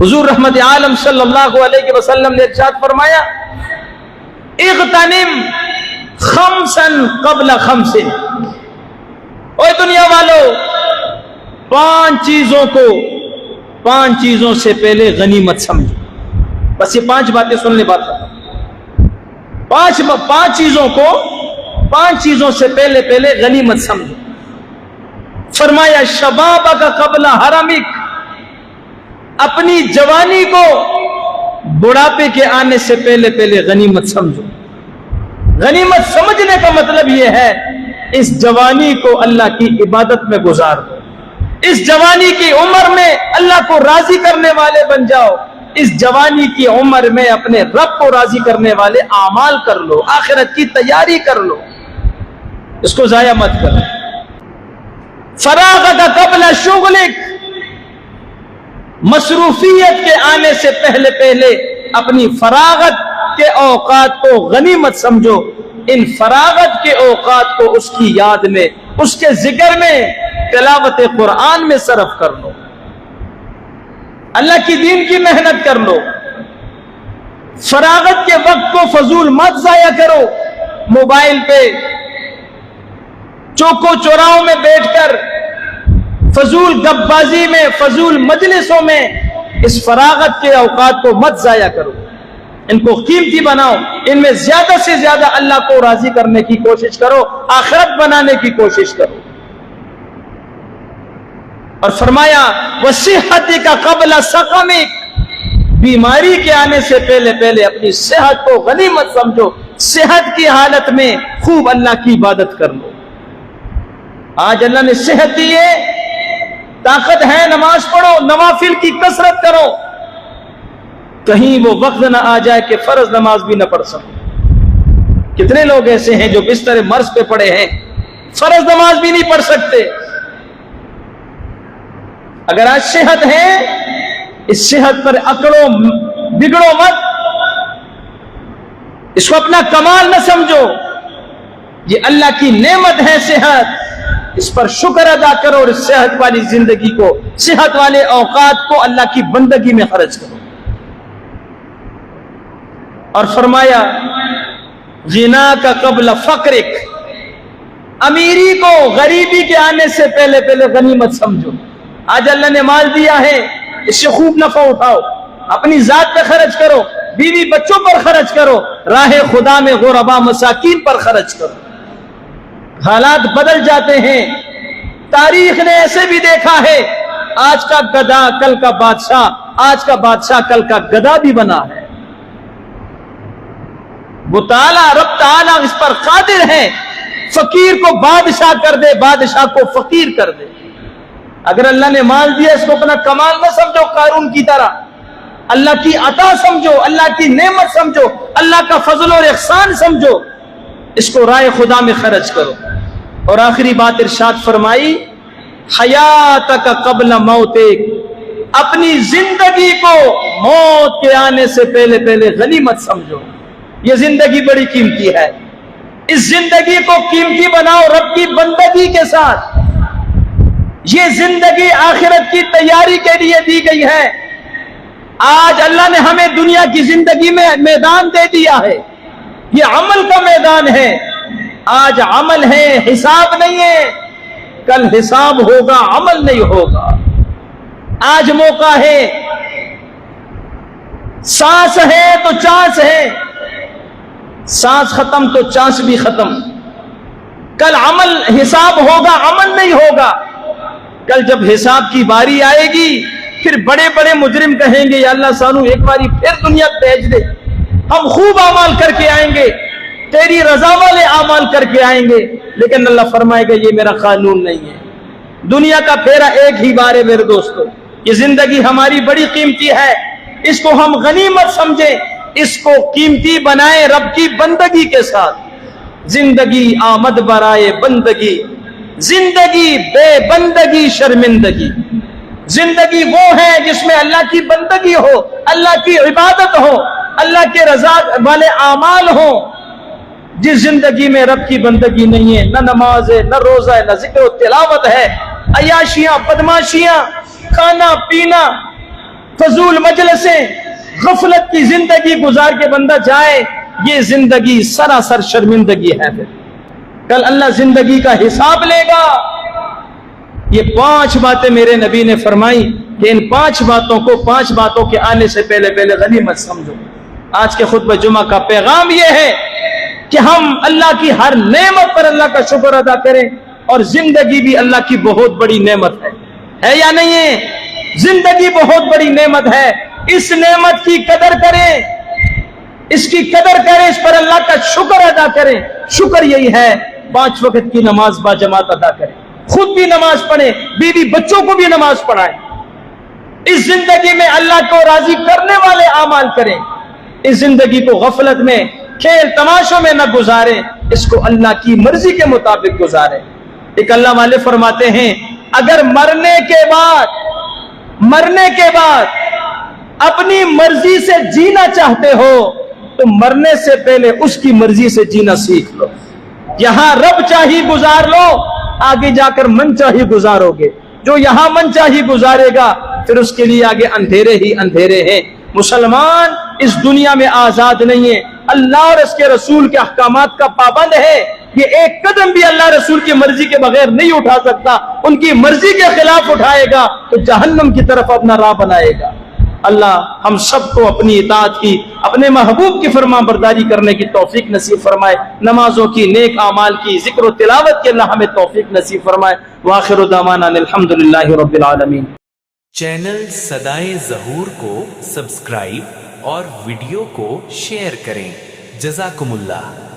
حضور رحمت عالم صلی اللہ علیہ وسلم نے ارشاد فرمایا اغتنم خمسا قبل خمس، اے دنیا والو پانچ چیزوں سے پہلے غنیمت سمجھو. بس یہ پانچ باتیں سن لے، بات پانچ چیزوں سے پہلے غنیمت سمجھو. فرمایا شبابک قبل حرمک، اپنی جوانی کو بڑھاپے کے آنے سے پہلے غنیمت سمجھو. غنیمت سمجھنے کا مطلب یہ ہے اس جوانی کو اللہ کی عبادت میں گزار دو، اس جوانی کی عمر میں اللہ کو راضی کرنے والے بن جاؤ، اس جوانی کی عمر میں اپنے رب کو راضی کرنے والے اعمال کر لو، آخرت کی تیاری کر لو، اس کو ضائع مت کرو. فراغت قبل شغلک، مصروفیت کے آنے سے پہلے اپنی فراغت کے اوقات کو غنیمت سمجھو. ان فراغت کے اوقات کو اس کی یاد میں، اس کے ذکر میں، تلاوت قرآن میں صرف کر لو، اللہ کی دین کی محنت کر لو. فراغت کے وقت کو فضول مت ضائع کرو، موبائل پہ چوکو چوراہوں میں بیٹھ کر فضول گپ بازی میں، فضول مجلسوں میں اس فراغت کے اوقات کو مت ضائع کرو. ان کو قیمتی بناؤ، ان میں زیادہ سے زیادہ اللہ کو راضی کرنے کی کوشش کرو، آخرت بنانے کی کوشش کرو. اور فرمایا وصحتک قبل سقمک، بیماری کے آنے سے پہلے اپنی صحت کو غنیمت سمجھو، صحت کی حالت میں خوب اللہ کی عبادت کر لو. آج اللہ نے صحت دی ہے، طاقت ہے، نماز پڑھو، نوافل کی کثرت کرو، کہیں وہ وقت نہ آ جائے کہ فرض نماز بھی نہ پڑھ سکو. کتنے لوگ ایسے ہیں جو بستر مرض پہ پڑے ہیں، فرض نماز بھی نہیں پڑھ سکتے. اگر آج صحت ہے، اس صحت پر اکڑو بگڑو مت، اس کو اپنا کمال نہ سمجھو، یہ اللہ کی نعمت ہے صحت، اس پر شکر ادا کرو اور اس صحت والی زندگی کو، صحت والے اوقات کو اللہ کی بندگی میں خرچ کرو. اور فرمایا غنا کا قبل فقرک، امیری کو غریبی کے آنے سے پہلے غنیمت سمجھو. آج اللہ نے مال دیا ہے، اس سے خوب نفع اٹھاؤ، اپنی ذات پہ خرچ کرو، بیوی بچوں پر خرچ کرو، راہ خدا میں غربا مساکین پر خرچ کرو. حالات بدل جاتے ہیں، تاریخ نے ایسے بھی دیکھا ہے، آج کا گدھا کل کا بادشاہ، آج کا بادشاہ کل کا گدھا بھی بنا ہے. وہ رب تعالیٰ اس پر قادر ہے، فقیر کو بادشاہ کر دے، بادشاہ کو فقیر کر دے. اگر اللہ نے مال دیا، اس کو اپنا کمال نہ سمجھو قارون کی طرح، اللہ کی عطا سمجھو، اللہ کی نعمت سمجھو، اللہ کا فضل اور احسان سمجھو، اس کو رائے خدا میں خرچ کرو. اور آخری بات ارشاد فرمائی حیاتک قبل موتک، اپنی زندگی کو موت کے آنے سے پہلے غنیمت سمجھو. یہ زندگی بڑی قیمتی ہے، اس زندگی کو قیمتی بناؤ رب کی بندگی کے ساتھ. یہ زندگی آخرت کی تیاری کے لیے دی گئی ہے. آج اللہ نے ہمیں دنیا کی زندگی میں میدان دے دیا ہے، یہ عمل کا میدان ہے. آج عمل ہے، حساب نہیں ہے. کل حساب ہوگا، عمل نہیں ہوگا. آج موقع ہے، سانس ہے تو چانس ہے، سانس ختم تو چانس بھی ختم. کل عمل حساب ہوگا، عمل نہیں ہوگا. کل جب حساب کی باری آئے گی، پھر بڑے بڑے مجرم کہیں گے یا اللہ سانو ایک باری پھر دنیا بھیج دے، ہم خوب اعمال کر کے آئیں گے، تیری رضا والے اعمال کر کے آئیں گے. لیکن اللہ فرمائے گا یہ میرا قانون نہیں ہے. دنیا کا پھیرا ایک ہی بار ہے میرے دوستو. یہ زندگی ہماری بڑی قیمتی ہے، اس کو ہم غنیمت سمجھیں، اس کو قیمتی بنائیں رب کی بندگی کے ساتھ. زندگی آمد برائے بندگی، زندگی بے بندگی شرمندگی. زندگی وہ ہے جس میں اللہ کی بندگی ہو، اللہ کی عبادت ہو، اللہ کے رضا والے اعمال ہوں. جس زندگی میں رب کی بندگی نہیں ہے، نہ نماز ہے، نہ روزہ ہے، نہ ذکر و تلاوت ہے، عیاشیاں، بدماشیاں، کھانا پینا، فضول مجلس غفلت کی زندگی گزار کے بندہ جائے، یہ زندگی سراسر شرمندگی ہے۔ پھر کل اللہ زندگی کا حساب لے گا۔ یہ 5 باتیں میرے نبی نے فرمائی کہ ان 5 باتوں کو 5 باتوں کے آنے سے پہلے غنیمت سمجھو۔ آج کے خطبہ جمعہ کا پیغام یہ ہے کہ ہم اللہ کی ہر نعمت پر اللہ کا شکر ادا کریں، اور زندگی بھی اللہ کی بہت بڑی نعمت ہے یا نہیں ہے؟ زندگی بہت بڑی نعمت ہے، اس نعمت کی قدر کریں، اس کی قدر کریں، اس پر اللہ کا شکر ادا کریں۔ شکر یہی ہے 5 وقت کی نماز با جماعت ادا کریں، خود بھی نماز پڑھیں، بیوی بچوں کو بھی نماز پڑھائیں، اس زندگی میں اللہ کو راضی کرنے والے اعمال کریں، اس زندگی کو غفلت میں کھیل تماشوں میں نہ گزاریں، اس کو اللہ کی مرضی کے مطابق گزاریں۔ ایک اللہ والے فرماتے ہیں اگر مرنے کے بعد اپنی مرضی سے جینا چاہتے ہو تو مرنے سے پہلے اس کی مرضی سے جینا سیکھ لو۔ یہاں رب چاہی گزار لو، آگے جا کر من چاہی گزارو گے۔ جو یہاں من چاہی گزارے گا پھر اس کے لیے آگے اندھیرے ہی اندھیرے ہیں۔ مسلمان اس دنیا میں آزاد نہیں ہے، اللہ اور اس کے رسول کے احکامات کا پابند ہے۔ یہ ایک قدم بھی اللہ رسول کی مرضی کے بغیر نہیں اٹھا سکتا، ان کی مرضی کے خلاف اٹھائے گا تو جہنم کی طرف اپنا راہ بنائے گا۔ اللہ ہم سب کو اپنی اطاعت کی، اپنے محبوب کی فرما برداری کرنے کی توفیق نصیب فرمائے، نمازوں کی، نیک اعمال کی، ذکر و تلاوت کی اللہ ہمیں توفیق نصیب فرمائے۔ وآخر دعوانا الحمدللہ رب العالمین۔ چینل صدائے ظہور کو سبسکرائب اور ویڈیو کو شیئر کریں۔ جزاکم اللہ۔